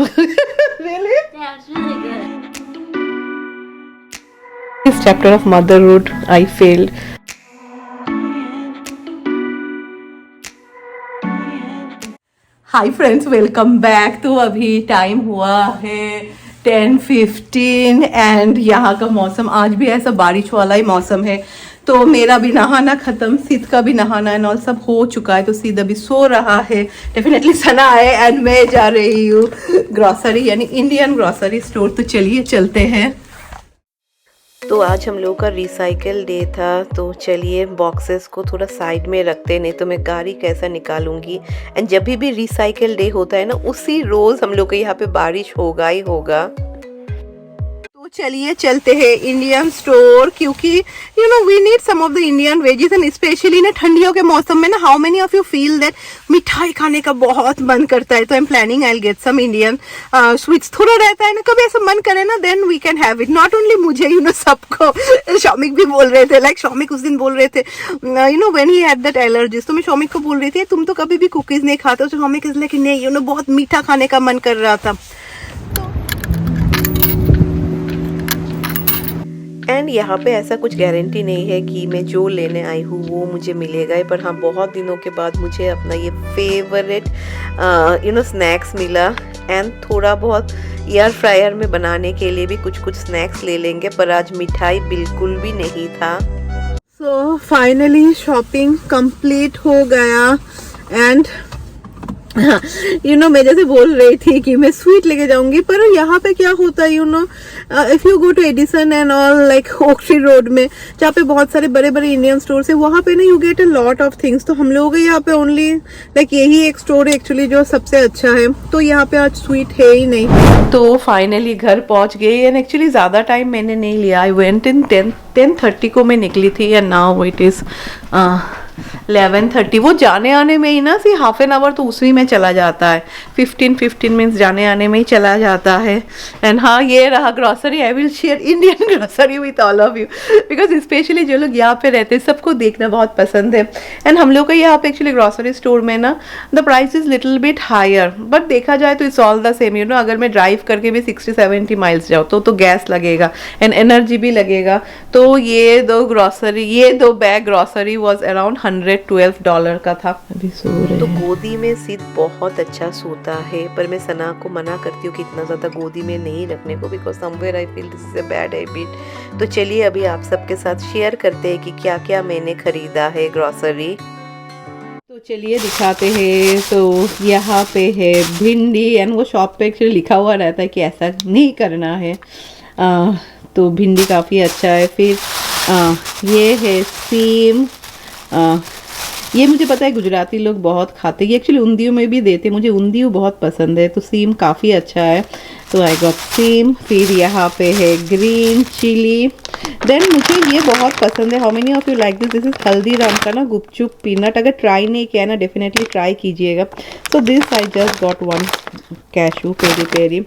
Really? Yeah, it's really good. This chapter of motherhood, I failed. Hi friends, welcome back. तो अभी time हुआ है 10:15 and यहाँ का मौसम आज भी ऐसा बारिश वाला ही मौसम है। तो मेरा भी नहाना ख़त्म, सिद्ध का भी नहाना एंड ऑल सब हो चुका है। तो सिद्ध अभी सो रहा है, डेफिनेटली सना है एंड मैं जा रही हूँ ग्रॉसरी यानी इंडियन ग्रॉसरी स्टोर। तो चलिए चलते हैं। तो आज हम लोग का रिसाइकल डे था, तो चलिए बॉक्सेस को थोड़ा साइड में रखते, नहीं तो मैं गाड़ी कैसा निकालूंगी। एंड जब भी रिसाइकल डे होता है ना, उसी रोज़ हम लोग के यहाँ पे बारिश होगा ही होगा। तो चलिए चलते हैं इंडियन स्टोर, क्योंकि you know we need some of the Indian veggies and specially ना ठंडियों के मौसम में ना, how many of you feel that मिठाई खाने का बहुत मन करता है। तो I am planning I will get some Indian sweets. थोड़ा रहता है ना, कभी ऐसा मन करे ना, then we can have it. Not only मुझे, यू नो सबको। शौमिक भी बोल रहे थे, लाइक शौमिक उस दिन बोल रहे थे you know when he had that allergies. तो मैं शौमिक को बोल रही थी तुम तो कभी भी कुकीज नहीं खाते हो। तो शौमिक इज लाइक नहीं, यू नो बहुत मीठा खाने का मन कर रहा था। एंड यहाँ पे ऐसा कुछ गारंटी नहीं है कि मैं जो लेने आई हूँ वो मुझे मिलेगा ही, पर हाँ बहुत दिनों के बाद मुझे अपना ये फेवरेट यू नो स्नैक्स मिला। एंड थोड़ा बहुत एयर फ्रायर में बनाने के लिए भी कुछ स्नैक्स ले लेंगे, पर आज मिठाई बिल्कुल भी नहीं था। सो फाइनली शॉपिंग कंप्लीट हो गया। एंड यू नो मैं जैसे बोल रही थी कि मैं स्वीट लेके जाऊंगी, पर यहाँ पे क्या होता है, you know if you go to Edison and all like Oaktree road में, जहाँ पे बहुत सारे बड़े बड़े इंडियन स्टोर है, वहाँ पे ना you get a lot of things. तो हम लोगों के यहाँ पे ओनली लाइक यही एक स्टोर है एक्चुअली जो सबसे अच्छा है। तो यहाँ पे आज स्वीट है ही नहीं। तो फाइनली घर पहुँच गई एंड एक्चुअली ज़्यादा टाइम मैंने नहीं लिया। आई वेंट इन 10:30 को मैं निकली थी एंड नाउ इट इज़ 11:30। वो जाने आने में ही ना सी हाफ एन आवर तो उसी में चला जाता है, 15 मिनट्स जाने आने में ही चला जाता है। एंड हाँ, ये रहा grocery. I will share Indian grocery with all of you, because specially जो लोग यहाँ पे रहते हैं सबको देखना बहुत पसंद है। एंड हम लोग का यहाँ पे एक्चुअली ग्रॉसरी स्टोर में ना the price is little bit higher, but देखा जाए तो it's all the same. You know अगर मैं ड्राइव करके भी 60-70 माइल्स जाऊँ तो गैस लगेगा एंड एनर्जी भी लगेगा। तो ये दो बैग ग्रॉसरी वॉज अराउंड $112 का था। अभी सो रहे तो गोदी में सिद्ध बहुत अच्छा सोता है, पर मैं सना को मना करती हूँ कि इतना ज़्यादा गोदी में नहीं रखने को, because somewhere I feel this is a bad habit. तो चलिए अभी आप सबके साथ शेयर करते हैं कि क्या क्या मैंने खरीदा है ग्रॉसरी। तो चलिए दिखाते हैं। तो यहाँ पे है भिंडी, एंड वो शॉप पे एक्चुअली लिखा हुआ रहता है कि ऐसा नहीं करना है। तो भिंडी काफ़ी अच्छा है। फिर ये है सीम। ये मुझे पता है गुजराती लोग बहुत खाते हैं, ये एक्चुअली उंदियों में भी देते हैं, मुझे उंदियों बहुत पसंद है। तो सीम काफ़ी अच्छा है, तो आई गॉट सीम। फिर यहाँ पे है ग्रीन चिली। देन मुझे ये बहुत पसंद है, how many of you like this is Haldiram का ना गुपचुप पीनट। अगर ट्राई नहीं किया ना डेफिनेटली ट्राई कीजिएगा। So this I just got 1 cashew peri peri.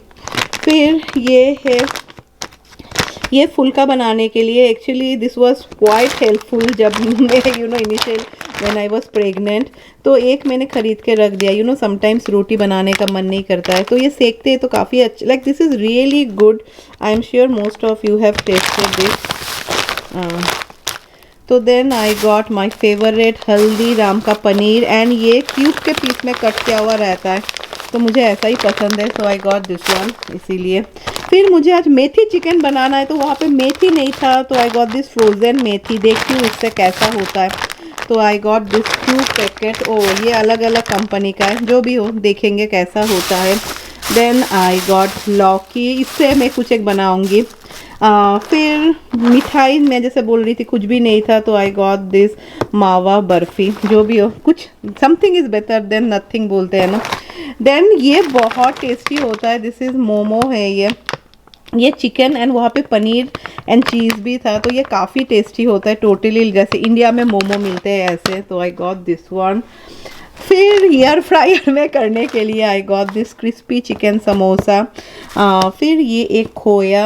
फिर ये है, ये फुल्का बनाने के लिए actually this was quite helpful जब मैं you know initial when I was pregnant. तो एक मैंने खरीद के रख दिया। यू नो समटाइम्स रोटी बनाने का मन नहीं करता है, तो ये सेकते हैं तो काफ़ी अच्छा, like this is really good. I am sure most of you have tasted this. तो then I got my favourite Haldiram का पनीर, एंड ये क्यूब के पीस में कट किया हुआ रहता है, तो मुझे ऐसा ही पसंद है। सो आई गॉट दिस वन इसीलिए। फिर मुझे आज मेथी चिकन बनाना है, तो वहाँ पे मेथी नहीं था, तो आई गॉट दिस फ्रोज़न मेथी। देखती हूँ इससे कैसा होता है। तो आई गॉट दिस 2 पैकेट। ओ ये अलग अलग कंपनी का है, जो भी हो देखेंगे कैसा होता है। देन आई गॉट लौकी, इससे मैं कुछ एक बनाऊँगी। फिर मिठाई मैं जैसे बोल रही थी कुछ भी नहीं था, तो आई गॉट दिस मावा बर्फ़ी। जो भी हो, कुछ something is better than nothing बोलते हैं ना। देन ये बहुत टेस्टी होता है, दिस इज़ मोमो है ये चिकन, एंड वहाँ पे पनीर एंड चीज़ भी था, तो ये काफ़ी टेस्टी होता है टोटली जैसे इंडिया में मोमो मिलते हैं ऐसे। तो आई गॉट दिस वन। फिर एयर फ्रायर में करने के लिए I got this crispy chicken samosa. फिर ये एक खोया,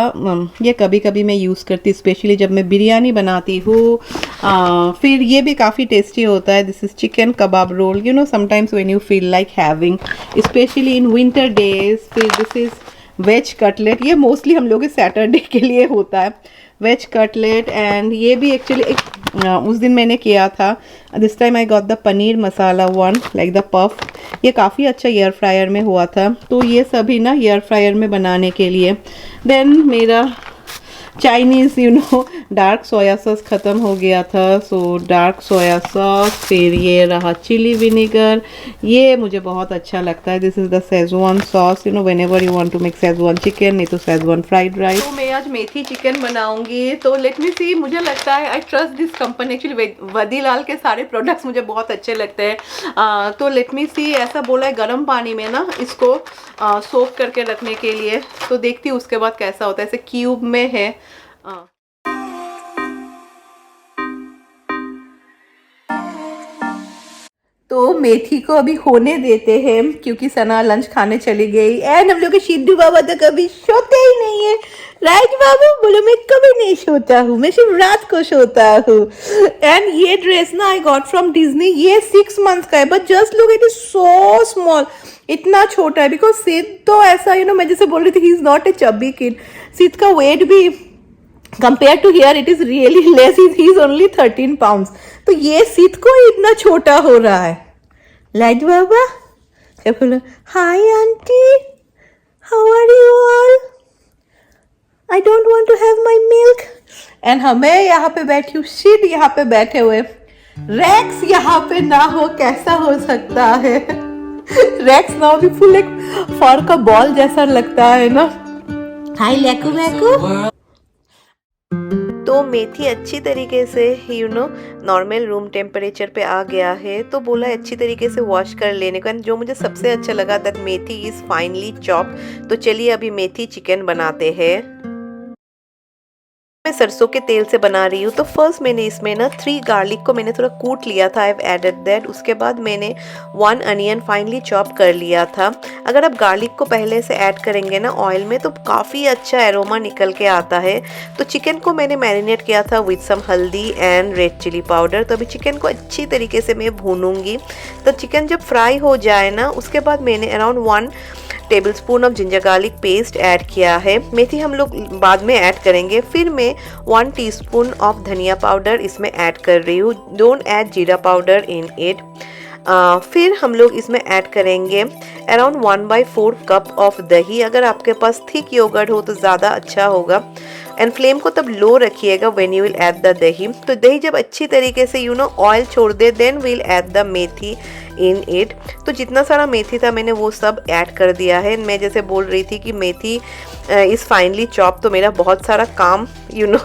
ये कभी कभी मैं यूज़ करती स्पेशली जब मैं बिरयानी बनाती हूँ। फिर ये भी काफ़ी टेस्टी होता है, this is chicken kebab roll, you know sometimes when you feel like having specially in winter days. फिर दिस इज़ वेज कटलेट, ये मोस्टली हम लोग के सैटरडे के लिए होता है वेज कटलेट। एंड ये भी एक्चुअली उस दिन मैंने किया था, this time I got the paneer masala one like the puff. ये काफ़ी अच्छा एयर फ्रायर में हुआ था, तो ये सभी ना एयर फ्रायर में बनाने के लिए। देन मेरा Chinese you know dark soya sauce ख़त्म हो गया था, सो डार्क सोया सॉस। फिर ये रहा चिली विनेगर, ये मुझे बहुत अच्छा लगता है, this is the Schezwan sauce, you know whenever you want to make Schezwan chicken, नहीं तो शेजवान फ्राइड राइस। तो मैं आज मेथी चिकन बनाऊंगी, तो लेट मी सी, मुझे लगता है I trust this company, actually Vadilal के सारे प्रोडक्ट्स मुझे बहुत अच्छे लगते हैं। तो लेट मी सी, ऐसा बोला है गर्म पानी में ना इसको सोक करके रखने के लिए, तो देखती हूँ उसके बाद कैसा होता है। ऐसे क्यूब में है। तो मेथी को अभी होने देते हैं क्योंकि सना लंच खाने चली गई। एंड हम लोग के शिद्धू बाबा तो कभी सोते ही नहीं है, राइट बाबू? बोलो मैं कभी नहीं सोता हूँ, मैं सिर्फ रात को सोता हूँ। एंड ये ड्रेस ना आई गॉट फ्रॉम डिज्नी, ये 6 मंथ्स का है, but just look it is so small, इतना छोटा है। बिकॉज सिद्ध तो ऐसा यू नो मैं जैसे बोल रही थी, he is not a chubby kid. Siddh का वेट भी compare to here it is really less, he is only 13 pounds. तो ये सिद्ध को ही इतना छोटा हो रहा है। लाइट बाबा क्या बोलो, hi aunty, how are you all, I don't want to have my milk. And हमें यहाँ पे बैठी हूँ, सिद्ध यहाँ पे बैठे हुए, रेक्स यहाँ पे ना हो कैसा हो सकता है? रेक्स ना हो भी फुल एक फर का बॉल जैसा लगता है ना। हाय लेकू मैकू। तो मेथी अच्छी तरीके से you know normal room temperature पे आ गया है, तो बोला अच्छी तरीके से वॉश कर लेने को। जो मुझे सबसे अच्छा लगा that methi is finally chop. तो चलिए अभी मेथी चिकन बनाते हैं। मैं सरसों के तेल से बना रही हूँ, तो फर्स्ट मैंने इसमें ना 3 गार्लिक को मैंने थोड़ा कूट लिया था, आई हैव एडेड दैट। उसके बाद मैंने 1 अनियन फाइनली चॉप कर लिया था। अगर आप गार्लिक को पहले से ऐड करेंगे ना ऑयल में, तो काफ़ी अच्छा एरोमा निकल के आता है। तो चिकन को मैंने मैरिनेट किया था विद सम हल्दी एंड रेड चिली पाउडर। तो अभी चिकन को अच्छी तरीके से मैं भूनूंगी। तो चिकन जब फ्राई हो जाए ना, उसके बाद मैंने around 1 tablespoon of ginger garlic paste add किया है। मेथी हम लोग बाद में ऐड करेंगे। फिर मैं 1 टीस्पून ऑफ धनिया पाउडर इसमें ऐड कर रही हूँ, डोंट ऐड जीरा पाउडर इन इट। फिर हम लोग इसमें ऐड करेंगे अराउंड 1/4 कप ऑफ दही। अगर आपके पास थिक योगर्ट हो तो ज़्यादा अच्छा होगा। एंड फ्लेम को तब लो रखिएगा when you will add the दही। तो दही जब अच्छी तरीके से यू नो ऑयल छोड़ दे, then will add the methi in it. तो जितना सारा मेथी था मैंने वो सब ऐड कर दिया है। मैं जैसे बोल रही थी कि मेथी इज़ फाइनली चॉप, तो मेरा बहुत सारा काम यू नो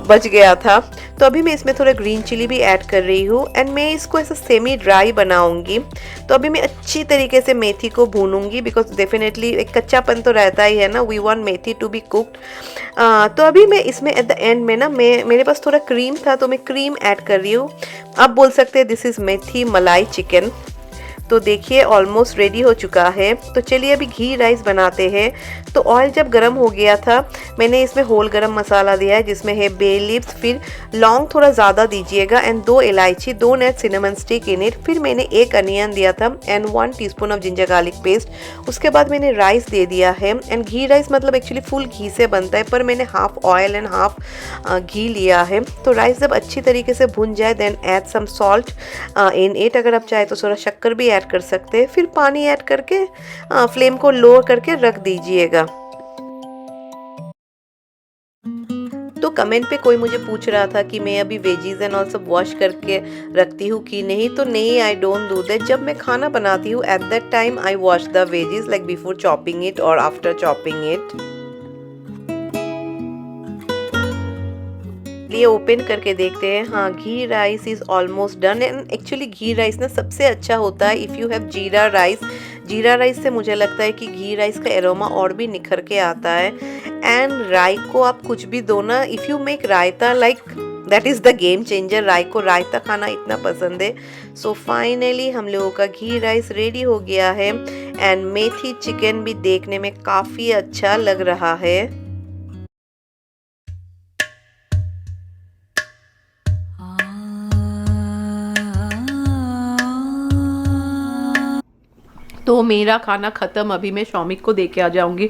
बच गया था। तो अभी मैं इसमें थोड़ा ग्रीन चिली भी ऐड कर रही हूँ एंड मैं इसको ऐसा सेमी ड्राई बनाऊंगी। तो अभी मैं अच्छी तरीके से मेथी को भूनूंगी, बिकॉज डेफिनेटली एक कच्चापन तो रहता ही है ना, we want methi to be cooked. तो अभी मैं इसमें एट द एंड में ना मेरे पास थोड़ा क्रीम था, तो मैं क्रीम ऐड कर रही हूँ। आप बोल सकते हैं दिस इज़ मेथी मलाई चिकन। तो देखिए ऑलमोस्ट रेडी हो चुका है। तो चलिए अभी घी राइस बनाते हैं। तो ऑयल जब गर्म हो गया था, मैंने इसमें होल गरम मसाला दिया है जिसमें है बे लीव्स, फिर लौंग थोड़ा ज़्यादा दीजिएगा एंड 2 इलायची, 2 net cinnamon stick in it. फिर मैंने 1 अनियन दिया था and 1 teaspoon of ginger garlic paste. उसके बाद मैंने राइस दे दिया है। एंड घी राइस मतलब एक्चुअली फुल घी से बनता है, पर मैंने हाफ ऑयल एंड हाफ घी लिया है। तो राइस जब अच्छी तरीके से भुन जाए, then add some salt in it. अगर आप चाहे तो थोड़ा शक्कर भी ऐड कर सकते हैं। फिर पानी ऐड करके फ्लेम को लो करके रख दीजिएगा। तो कमेंट पे कोई मुझे पूछ रहा था कि मैं अभी वेजीज एंड ऑल सब वॉश करके रखती हूँ कि नहीं, तो नहीं, आई डोंट डू दैट। जब मैं खाना बनाती हूँ at that time I wash the veggies like before chopping it और आफ्टर चॉपिंग इट। लिए ओपन करके देखते हैं। हाँ, ghee rice is almost done. And actually ghee rice ना सबसे अच्छा होता है if you have jeera rice. Jeera rice से मुझे लगता है कि घी राइस का एरोमा और भी निखर के आता है। एंड राई को आप कुछ भी दो ना, if you make raita like that is the game changer. राई को रायता खाना इतना पसंद है। सो फाइनली हम लोगों का घी राइस रेडी हो गया है एंड मेथी चिकन भी देखने में काफ़ी अच्छा लग रहा है। मेरा खाना ख़त्म, अभी मैं शौमिक को दे के आ जाऊँगी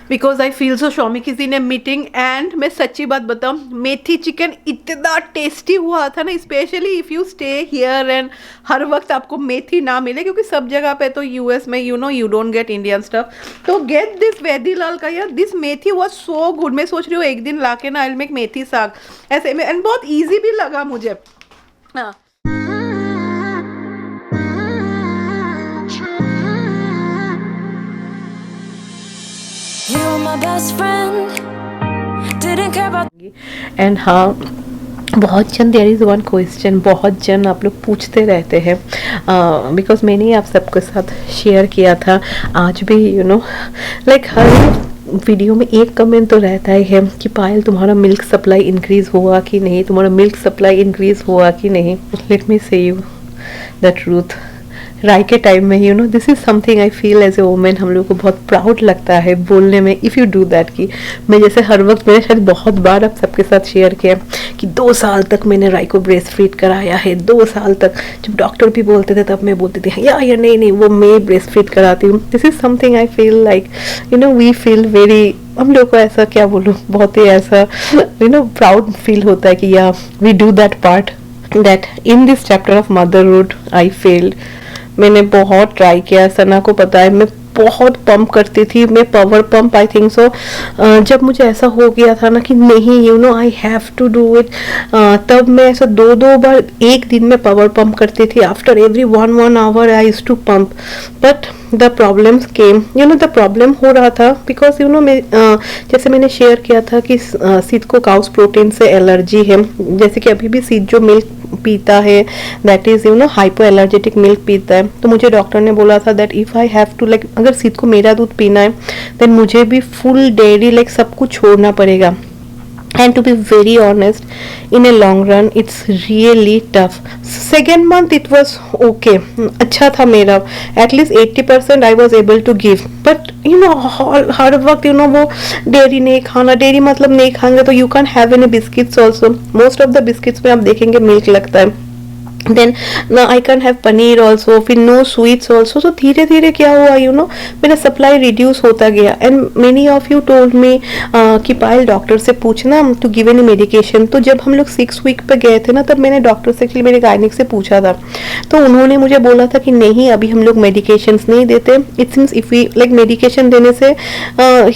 because I feel so Shaumik is in a meeting. And मैं सच्ची बात बताऊँ, मेथी चिकन इतना टेस्टी हुआ था ना, specially if you stay here and हर वक्त आपको मेथी ना मिले, क्योंकि सब जगह पे तो यूएस में you don't get Indian stuff, तो गेट दिस वेदीलाल का यार, this methi was so good. मैं सोच रही हूँ एक दिन ला के ना आई विल मेक मेथी साग ऐसे में, एंड बहुत ईजी भी लगा मुझे। हाँ, You were my best friend, didn't care about. And हाँ, बहुत जन देयर इज़ वन क्वेश्चन, बहुत जन आप लोग पूछते रहते हैं, बिकॉज मैंने आप सबके साथ शेयर किया था आज भी, लाइक हर वीडियो में एक कमेंट तो रहता ही है कि पायल तुम्हारा मिल्क सप्लाई इंक्रीज़ हुआ कि नहीं, तुम्हारा मिल्क सप्लाई इंक्रीज़ हुआ कि नहीं। लेट मी से यू द ट्रूथ, राय के टाइम में this is something I feel as a women, हम लोग को बहुत प्राउड लगता है बोलने में, इफ़ यू डू दैट। कि मैं जैसे हर वक्त, मैंने शायद बहुत बार आप सबके साथ शेयर किया कि 2 साल तक मैंने राय को ब्रेस्ट फीड कराया है, 2 साल तक। जब डॉक्टर भी बोलते थे तब मैं बोलती थी या नहीं वो मैं ब्रेस्ट फीड कराती हूँ। This is something I feel like we feel very, हम लोग को ऐसा क्या बोलूँ, बहुत ही ऐसा प्राउड फील होता है कि या we do that part, that in this chapter of motherhood I failed. मैंने बहुत ट्राई किया, सना को पता है मैं बहुत पंप करती थी, मैं power pump I think so, जब मुझे ऐसा हो गया था ना कि नहीं I have to do it, तब मैं ऐसा 2 बार एक दिन में पावर पंप करती थी। After every 1 hour I used to pump, but the problems came, the problem हो रहा था बिकॉज मैं जैसे मैंने शेयर किया था कि सीध को काउस प्रोटीन से एलर्जी है, जैसे कि अभी भी सीध जो मिल्क पीता है that is hypo allergenic milk पीता है, तो मुझे डॉक्टर ने बोला था that if I have to like, अगर सीध को मेरा दूध पीना है देन मुझे भी फुल डेयरी लाइक सब कुछ छोड़ना पड़ेगा। And to be very honest, in a long run, it's really tough. Second month it was okay, अच्छा था मेरा, at least 80% I was able to give. But हर वक्त वो डेयरी नहीं खाना, डेयरी मतलब नहीं खाएंगे तो you can't have any biscuits also. Most of the biscuits में आप देखेंगे मिल्क लगता है। Then I can have paneer also, फिर नो स्वीट्स ऑल्सो। तो धीरे धीरे क्या हुआ मेरा सप्लाई रिड्यूस होता गया। And many of you told me कि पायल डॉक्टर से पूछना टू गिव एनी मेडिकेशन। तो जब हम लोग 6 वीक पे गए थे ना, तब मैंने डॉक्टर से एक्चुअली मेरे गायनिक से पूछा था, तो उन्होंने मुझे बोला था कि नहीं अभी हम लोग मेडिकेशंस नहीं देते। It since if we like medication देने से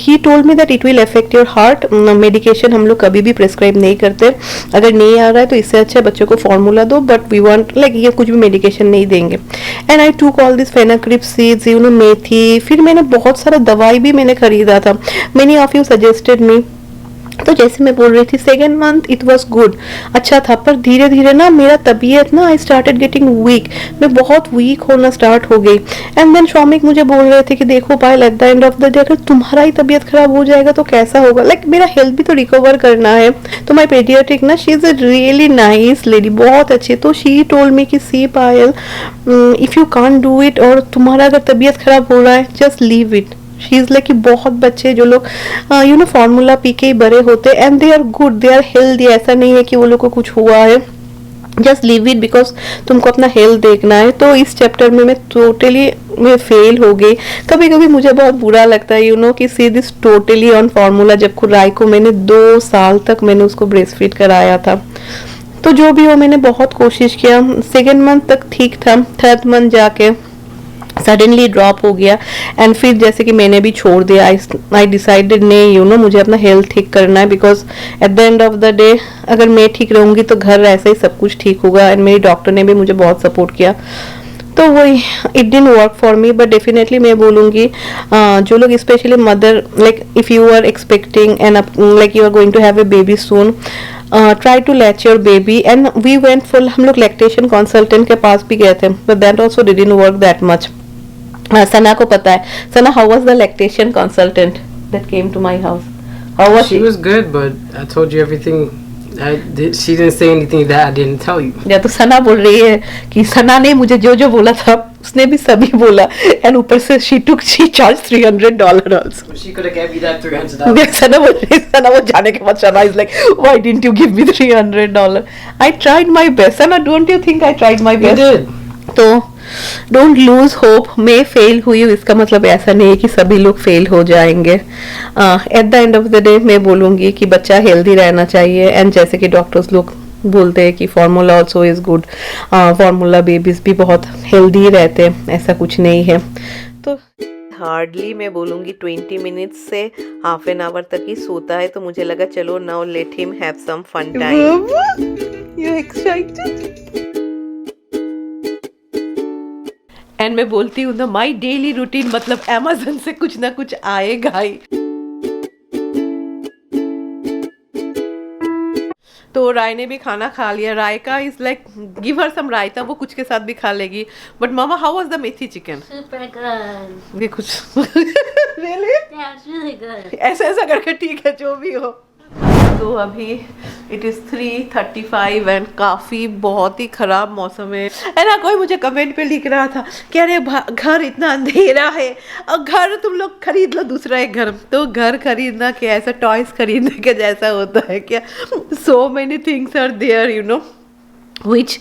ही told me that it will affect your heart. Medication हम लोग कभी भी प्रिस्क्राइब नहीं करते, अगर नहीं आ रहा है तो इससे अच्छा बच्चों को फॉर्मूला दो, बट वी लाइक ये कुछ भी मेडिकेशन नहीं देंगे। एंड आई टूक ऑल दिस फेनाक्रिप सीड्स, मेथी, फिर मैंने बहुत सारा दवाई भी मैंने खरीदा था। Many of you suggested me. तो जैसे मैं बोल रही थी, second month it was good, अच्छा था, पर धीरे धीरे ना मेरा तबीयत ना आई स्टार्टेड गेटिंग वीक, मैं बहुत वीक होना स्टार्ट हो गई। एंड देन शौमिक मुझे बोल रहे थे कि देखो Payal at the end of the day अगर तुम्हारा ही तबीयत खराब हो जाएगा तो कैसा होगा, लाइक मेरा हेल्थ भी तो रिकवर करना है। तो माई पेडियाट्रिक ना, she is a really nice lady, बहुत अच्छी। तो शी टोल्ड मी कि see Payal if you can't do it, और तुम्हारा अगर तबीयत खराब हो रहा है just leave it. She is like कि बहुत बच्चे जो लोग फॉर्मूला पी के ही बड़े होते and they are good, they are healthy, ऐसा नहीं है कि वो लोग को कुछ हुआ है, जस्ट लीव इट बिकॉज तुमको अपना हेल्थ देखना है। तो इस चैप्टर में मैं टोटली मैं फेल हो गई। कभी कभी मुझे बहुत बुरा लगता है कि see this totally on formula, जबकि राय को मैंने 2 साल तक मैंने उसको ब्रेस्ट फीड कराया था। तो जो भी हो मैंने बहुत कोशिश किया। सेकेंड मंथ तक ठीक था, थर्ड मंथ जाके सडनली ड्रॉप हो गया। एंड फिर जैसे कि मैंने भी छोड़ दिया, आई डिसाइडेड नहीं मुझे अपना हेल्थ ठीक करना है, because at the end of the day अगर मैं ठीक रहूंगी तो घर ऐसे ही सब कुछ ठीक होगा। एंड मेरी डॉक्टर ने भी मुझे बहुत सपोर्ट किया। तो वही it didn't work for me, but definitely मैं बोलूँगी जो लोग specially mother, like if you are expecting and like you are going to have a baby soon, try to latch your baby. And we went full, हम लोग lactation consultant के पास भी गए थे, but that also didn't work that much. Sana को पता है, Sana how was the lactation consultant that came to my house? How was She was good, but I told you everything. She didn't say anything that I didn't tell you. या तो सना बोल रही है कि सना ने मुझे जो जो बोला था उसने भी सभी बोला, एंड ऊपर से she charged $300 also. She could have gave me that $300. सना बोल रही है, सना वो जाने के बाद सना is like, why didn't you give me $300? I tried my best. Sana, don't you think I tried my best? You did. तो डोंट लूज होप। मैं fail हुई हूँ इसका मतलब ऐसा नहीं है कि सभी लोग फेल हो जाएंगे। Eight the end of the day मैं बोलूँगी कि बच्चा हेल्दी रहना चाहिए, एंड जैसे कि डॉक्टर्स लोग बोलते हैं कि formula also is good, formula babies भी बहुत हेल्दी रहते हैं, ऐसा कुछ नहीं है। तो हार्डली मैं बोलूँगी 20 मिनट्स से हाफ एन आवर तक ही सोता है, तो मुझे लगा चलो now let him have some fun time. You excited? And मैं बोलती हूँ ना, माई डेली रूटीन मतलब अमेज़न से कुछ ना कुछ आएगा ही। तो राय ने भी खाना खा लिया। राय का इज लाइक गिव हर सम रायता, वो कुछ के साथ भी खा लेगी। But mama, how was the methi chicken? Super good. ये कुछ really? Yeah, it's really good. ऐसा ऐसा करके ठीक है, जो भी हो। तो अभी इट इज़ 3:35 एंड काफ़ी बहुत ही ख़राब मौसम है ना। कोई मुझे कमेंट पे लिख रहा था कि अरे घर इतना अंधेरा है, और घर तुम लोग खरीद लो दूसरा एक घर। तो घर खरीदना क्या, ऐसा टॉयज खरीदने के जैसा होता है क्या? So many things are there you know which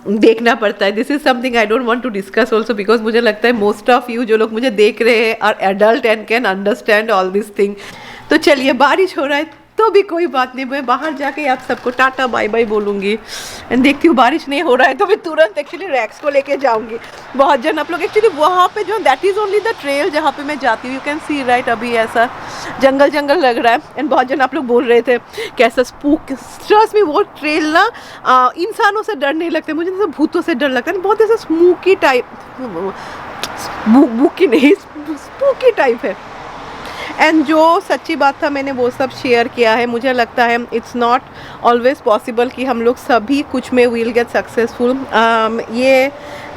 देखना पड़ता है। This is something I don't want to discuss also, because मुझे लगता है मोस्ट ऑफ यू जो लोग मुझे देख रहे हैं are adult and can understand all this thing. तो चलिए, बारिश हो रहा है तो भी कोई बात नहीं, मैं बाहर जाके आप सबको टाटा बाय बाय बोलूँगी। एंड देखती हूँ बारिश नहीं हो रहा है तो मैं तुरंत एक्चुअली रैक्स को लेके जाऊँगी। बहुत जन आप लोग एक्चुअली वहाँ पे जो that is only the trail जहाँ पे मैं जाती हूँ, यू कैन सी राइट। अभी ऐसा जंगल जंगल लग रहा है, एंड बहुत जन आप लोग बोल रहे थे कैसा स्पूक। ट्रस्ट मी, वो ट्रेल ना इंसानों से डर नहीं लगता मुझे, जैसे भूतों से डर लगता है। बहुत ऐसा स्मूकी टाइप, स्पूकी नहीं, स्पूकी टाइप है। एंड जो सच्ची बात था मैंने वो सब शेयर किया है। मुझे लगता है इट्स नॉट ऑलवेज पॉसिबल कि हम लोग सभी कुछ में विल गेट सक्सेसफुल। ये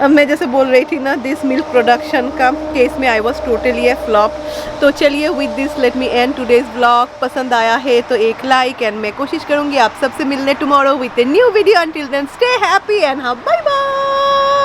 मैं जैसे बोल रही थी ना, दिस मिल्क प्रोडक्शन का केस में I was totally A flop. तो चलिए, with this let me and today's blog. पसंद आया है तो एक लाइक, एंड मैं कोशिश करूँगी आप सबसे मिलने tomorrow with a new video. Until then stay happy and हाँ, बाय बाय।